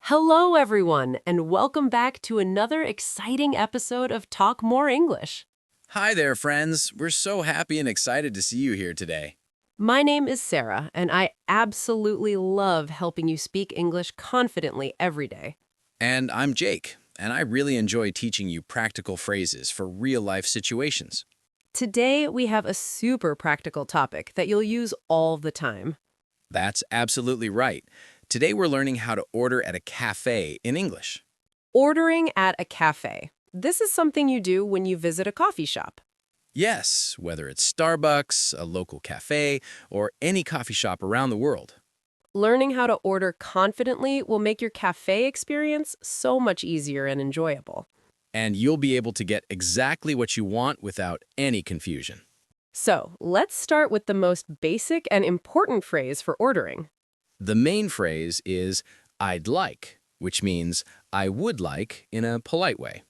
Hello, everyone, and welcome back to another exciting episode of Talk More English. Hi there, friends. We're so happy and excited to see you here today. My name is Sarah, and I absolutely love helping you speak English confidently every day. And I'm Jake, and I really enjoy teaching you practical phrases for real-life situations. Today, we have a super practical topic that you'll use all the time. That's absolutely right. Today we're learning how to order at a cafe in English. Ordering at a cafe. This is something you do when you visit a coffee shop. Yes, whether it's Starbucks, a local cafe, or any coffee shop around the world. Learning how to order confidently will make your cafe experience so much easier and enjoyable. And you'll be able to get exactly what you want without any confusion. So, let's start with the most basic and important phrase for ordering. The main phrase is I'd like, which means I would like in a polite way.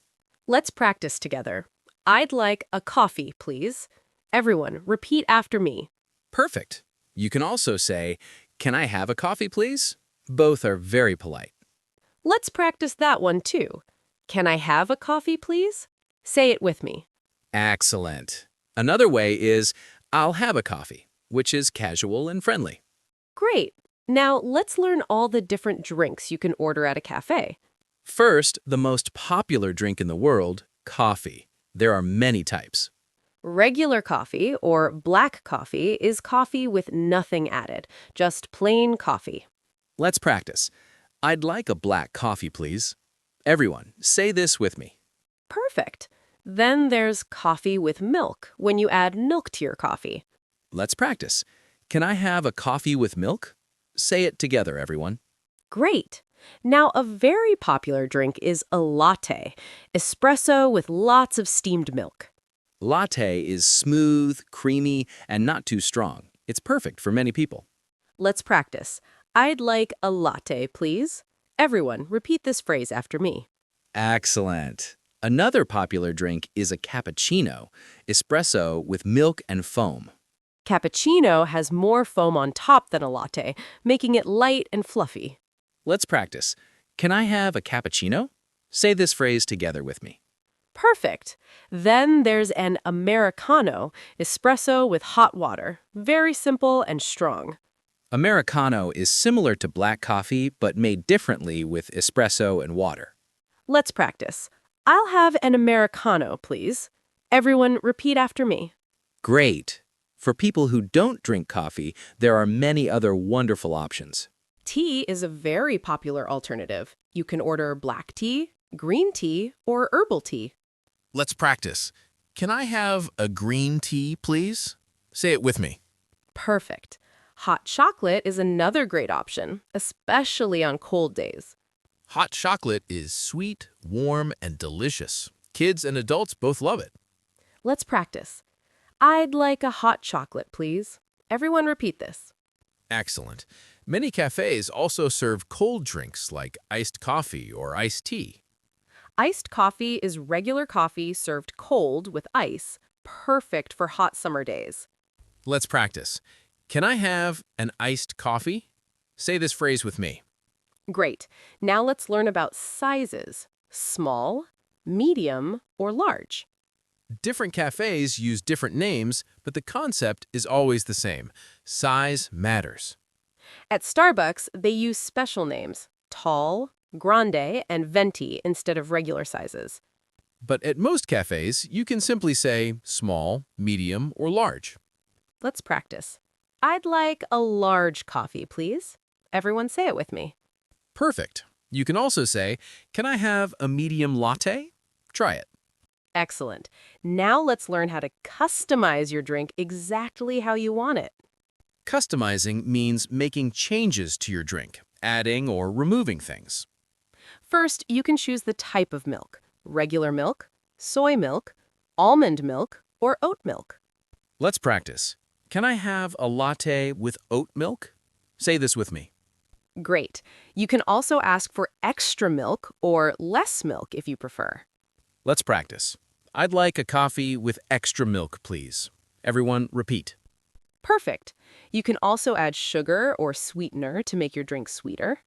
Let's practice together. I'd like a coffee, please. Everyone, repeat after me. Perfect. You can also say, can I have a coffee, please? Both are very polite. Let's practice that one too. Can I have a coffee, please? Say it with me. Excellent. Another way is, I'll have a coffee, which is casual and friendly. Great. Now, let's learn all the different drinks you can order at a cafe. First, the most popular drink in the world, coffee. There are many types. Regular coffee, or black coffee, is coffee with nothing added, just plain coffee. Let's practice. I'd like a black coffee, please. Everyone, say this with me. Perfect. Then there's coffee with milk, when you add milk to your coffee. Let's practice. Can I have a coffee with milk? Say it together, everyone. Great. Now, a very popular drink is a latte, espresso with lots of steamed milk. Latte is smooth, creamy, and not too strong. It's perfect for many people. Let's practice. I'd like a latte, please. Everyone, repeat this phrase after me. Excellent. Another popular drink is a cappuccino, espresso with milk and foam. Cappuccino has more foam on top than a latte, making it light and fluffy. Let's practice. Can I have a cappuccino? Say this phrase together with me. Perfect. Then there's an americano, espresso with hot water. Very simple and strong. Americano is similar to black coffee, but made differently with espresso and water. Let's practice. I'll have an americano, please. Everyone, repeat after me. Great. For people who don't drink coffee, there are many other wonderful options. Tea is a very popular alternative. You can order black tea, green tea, or herbal tea. Let's practice. Can I have a green tea, please? Say it with me. Perfect. Hot chocolate is another great option, especially on cold days. Hot chocolate is sweet, warm, and delicious. Kids and adults both love it. Let's practice. I'd like a hot chocolate, please. Everyone repeat this. Excellent. Many cafes also serve cold drinks like iced coffee or iced tea. Iced coffee is regular coffee served cold with ice, perfect for hot summer days. Let's practice. Can I have an iced coffee? Say this phrase with me. Great. Now let's learn about sizes. Small, medium, or large. Different cafes use different names, but the concept is always the same. Size matters. At Starbucks, they use special names, tall, grande, and venti instead of regular sizes. But at most cafes, you can simply say small, medium, or large. Let's practice. I'd like a large coffee, please. Everyone say it with me. Perfect. You can also say, can I have a medium latte? Try it. Excellent. Now let's learn how to customize your drink exactly how you want it. Customizing means making changes to your drink, adding or removing things. First, you can choose the type of milk: regular milk, soy milk, almond milk, or oat milk. Let's practice. Can I have a latte with oat milk? Say this with me. Great. You can also ask for extra milk or less milk if you prefer. Let's practice. I'd like a coffee with extra milk, please. Everyone, repeat. Perfect. You can also add sugar or sweetener to make your drink sweeter.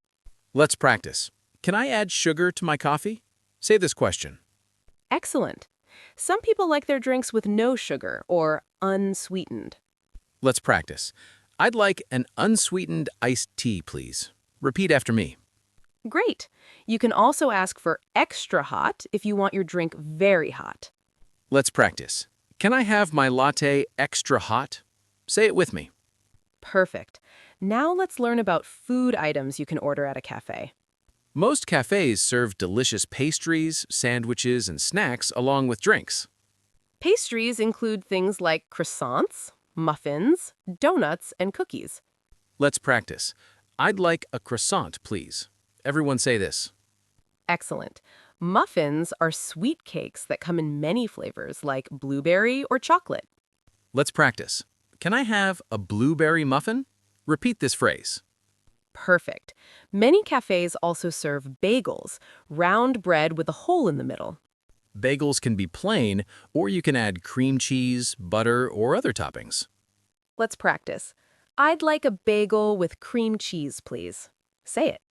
Let's practice. Can I add sugar to my coffee? Say this question. Excellent. Some people like their drinks with no sugar or unsweetened. Let's practice. I'd like an unsweetened iced tea, please. Repeat after me. Great. You can also ask for extra hot if you want your drink very hot. Let's practice. Can I have my latte extra hot? Say it with me. Perfect. Now let's learn about food items you can order at a cafe. Most cafes serve delicious pastries, sandwiches, and snacks along with drinks. Pastries include things like croissants, muffins, donuts, and cookies. Let's practice. I'd like a croissant, please. Everyone say this. Excellent. Muffins are sweet cakes that come in many flavors like blueberry or chocolate. Let's practice. Can I have a blueberry muffin? Repeat this phrase. Perfect. Many cafes also serve bagels, round bread with a hole in the middle. Bagels can be plain, or you can add cream cheese, butter, or other toppings. Let's practice. I'd like a bagel with cream cheese, please. Say it.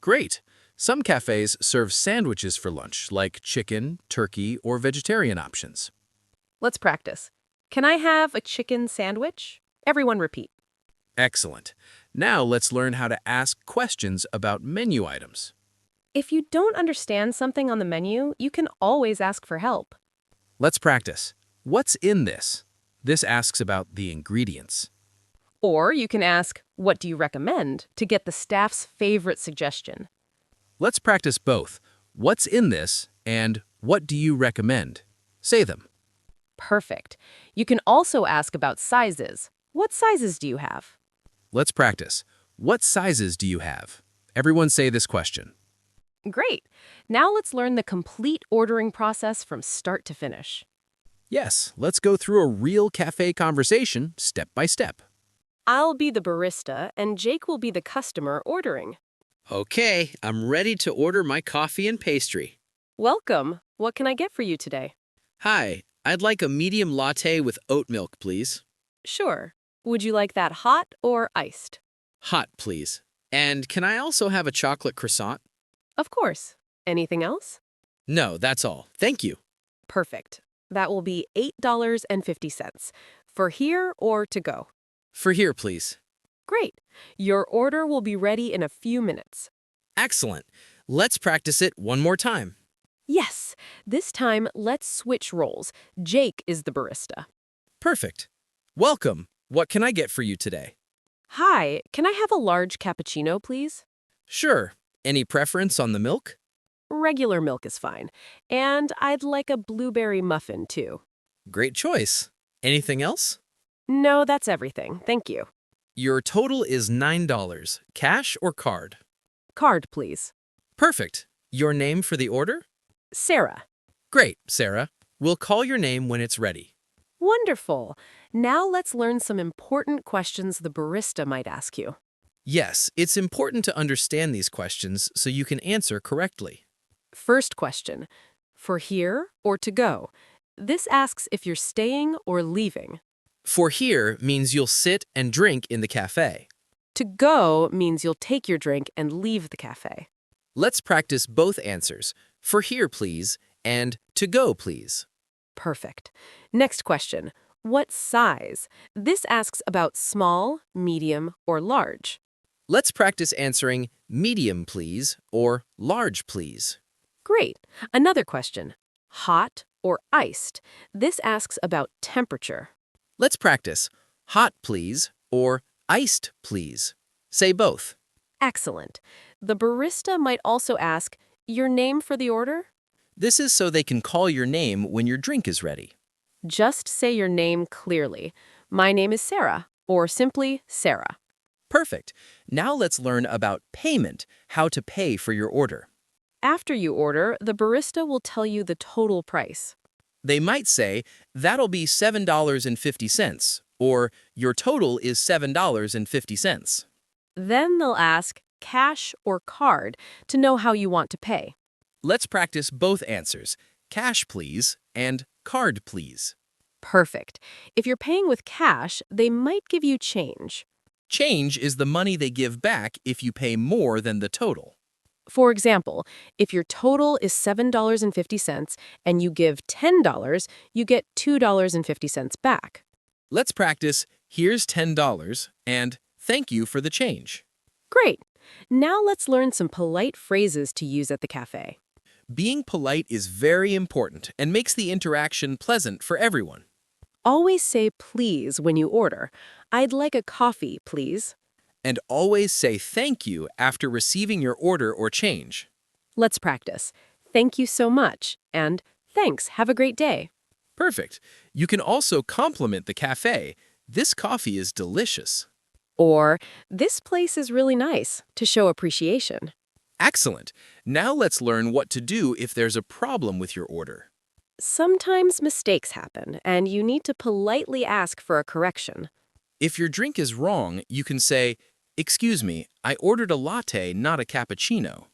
Great! Some cafes serve sandwiches for lunch, like chicken, turkey, or vegetarian options. Let's practice. Can I have a chicken sandwich? Everyone repeat. Excellent. Now let's learn how to ask questions about menu items. If you don't understand something on the menu, you can always ask for help. Let's practice. What's in this? This asks about the ingredients. Or you can ask, what do you recommend, to get the staff's favorite suggestion. Let's practice both. What's in this and what do you recommend? Say them. Perfect. You can also ask about sizes. What sizes do you have? Let's practice. What sizes do you have? Everyone say this question. Great. Now let's learn the complete ordering process from start to finish. Yes, let's go through a real cafe conversation step by step. I'll be the barista, and Jake will be the customer ordering. Okay, I'm ready to order my coffee and pastry. Welcome. What can I get for you today? Hi, I'd like a medium latte with oat milk, please. Sure. Would you like that hot or iced? Hot, please. And can I also have a chocolate croissant? Of course. Anything else? No, that's all. Thank you. Perfect. That will be $8.50. For here or to go? For here, please. Great. Your order will be ready in a few minutes. Excellent. Let's practice it one more time. Yes. This time, let's switch roles. Jake is the barista. Perfect. Welcome. What can I get for you today? Hi, can I have a large cappuccino, please? Sure. Any preference on the milk? Regular milk is fine. And I'd like a blueberry muffin, too. Great choice. Anything else? No, that's everything. Thank you. Your total is $9. Cash or card? Card, please. Perfect. Your name for the order? Sarah. Great, Sarah. We'll call your name when it's ready. Wonderful. Now let's learn some important questions the barista might ask you. Yes, it's important to understand these questions so you can answer correctly. First question. For here or to go? This asks if you're staying or leaving. For here means you'll sit and drink in the cafe. To go means you'll take your drink and leave the cafe. Let's practice both answers. For here, please, and to go, please. Perfect. Next question. What size? This asks about small, medium, or large. Let's practice answering medium, please, or large, please. Great. Another question. Hot or iced? This asks about temperature. Let's practice hot, please, or iced, please. Say both. Excellent. The barista might also ask, your name for the order? This is so they can call your name when your drink is ready. Just say your name clearly. My name is Sarah, or simply Sarah. Perfect. Now let's learn about payment, how to pay for your order. After you order, the barista will tell you the total price. They might say, that'll be $7.50, or your total is $7.50. Then they'll ask, cash or card, to know how you want to pay. Let's practice both answers, cash please and card please. Perfect. If you're paying with cash, they might give you change. Change is the money they give back if you pay more than the total. For example, if your total is $7.50 and you give $10, you get $2.50 back. Let's practice, here's $10, and thank you for the change. Great. Now let's learn some polite phrases to use at the cafe. Being polite is very important and makes the interaction pleasant for everyone. Always say please when you order. I'd like a coffee, please. And always say thank you after receiving your order or change. Let's practice. Thank you so much, and thanks, have a great day. Perfect. You can also compliment the cafe. This coffee is delicious. Or, this place is really nice, to show appreciation. Excellent. Now let's learn what to do if there's a problem with your order. Sometimes mistakes happen, and you need to politely ask for a correction. If your drink is wrong, you can say, "Excuse me, I ordered a latte, not a cappuccino."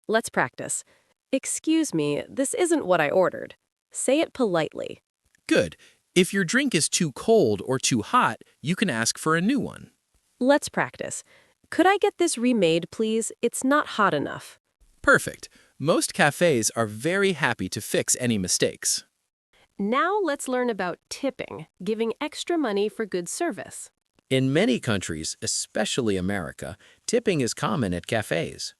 Let's practice. Excuse me, this isn't what I ordered. Say it politely. Good. If your drink is too cold or too hot, you can ask for a new one. Let's practice. Could I get this remade, please? It's not hot enough. Perfect. Most cafes are very happy to fix any mistakes. Now let's learn about tipping, giving extra money for good service. In many countries, especially America, tipping is common at cafes.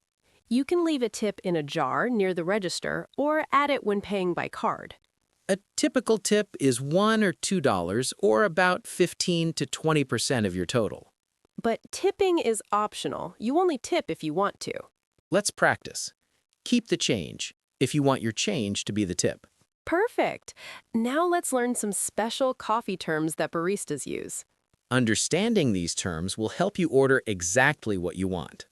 You can leave a tip in a jar near the register or add it when paying by card. A typical tip is $1 or $2, or about 15 to 20% of your total. But tipping is optional. You only tip if you want to. Let's practice. Keep the change, if you want your change to be the tip. Perfect. Now let's learn some special coffee terms that baristas use. Understanding these terms will help you order exactly what you want.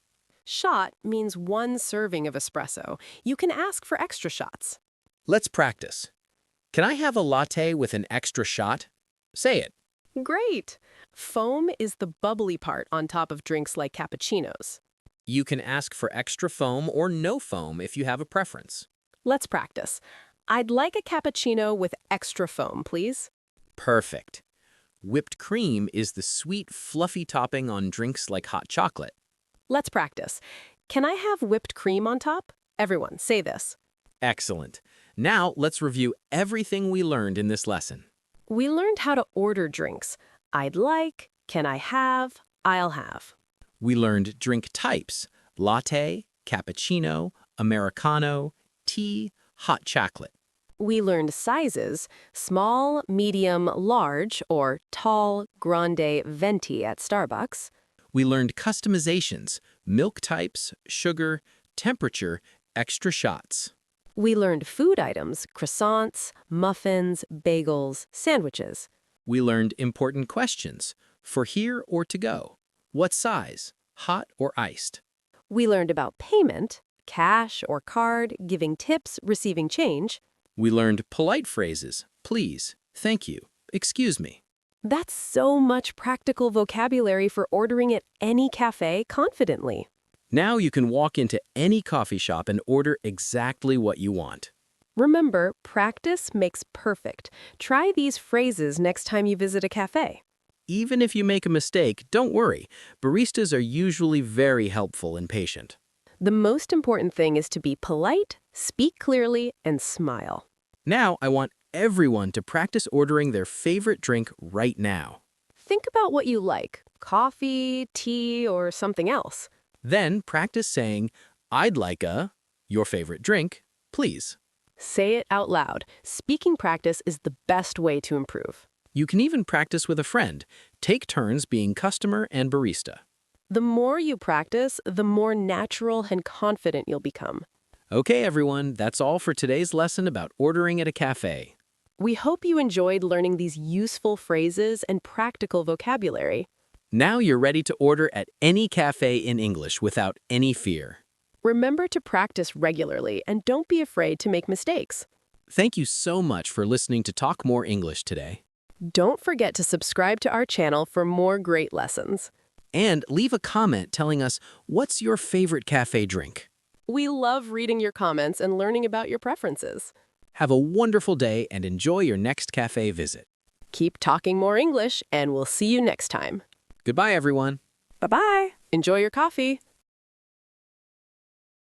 Shot means one serving of espresso. You can ask for extra shots. Let's practice. Can I have a latte with an extra shot? Say it. Great. Foam is the bubbly part on top of drinks like cappuccinos. You can ask for extra foam or no foam if you have a preference. Let's practice. I'd like a cappuccino with extra foam, please. Perfect. Whipped cream is the sweet, fluffy topping on drinks like hot chocolate. Let's practice. Can I have whipped cream on top? Everyone, say this. Excellent. Now let's review everything we learned in this lesson. We learned how to order drinks. I'd like, can I have, I'll have. We learned drink types: latte, cappuccino, americano, tea, hot chocolate. We learned sizes: small, medium, large, or tall, grande, venti at Starbucks. We learned customizations: milk types, sugar, temperature, extra shots. We learned food items: croissants, muffins, bagels, sandwiches. We learned important questions: for here or to go. What size? Hot or iced? We learned about payment: cash or card, giving tips, receiving change. We learned polite phrases: please, thank you, excuse me. That's so much practical vocabulary for ordering at any cafe confidently. Now you can walk into any coffee shop and order exactly what you want. Remember, practice makes perfect. Try these phrases next time you visit a cafe. Even if you make a mistake, don't worry. Baristas are usually very helpful and patient. The most important thing is to be polite, speak clearly, and smile. Now I want everyone to practice ordering their favorite drink right now. Think about what you like: coffee, tea, or something else. Then practice saying, "I'd like your favorite drink, please." Say it out loud. Speaking practice is the best way to improve. You can even practice with a friend. Take turns being customer and barista. The more you practice, the more natural and confident you'll become. Okay, everyone, that's all for today's lesson about ordering at a cafe. We hope you enjoyed learning these useful phrases and practical vocabulary. Now you're ready to order at any cafe in English without any fear. Remember to practice regularly and don't be afraid to make mistakes. Thank you so much for listening to Talk More English today. Don't forget to subscribe to our channel for more great lessons. And leave a comment telling us what's your favorite cafe drink. We love reading your comments and learning about your preferences. Have a wonderful day and enjoy your next cafe visit. Keep talking more English, and we'll see you next time. Goodbye, everyone. Bye-bye. Enjoy your coffee.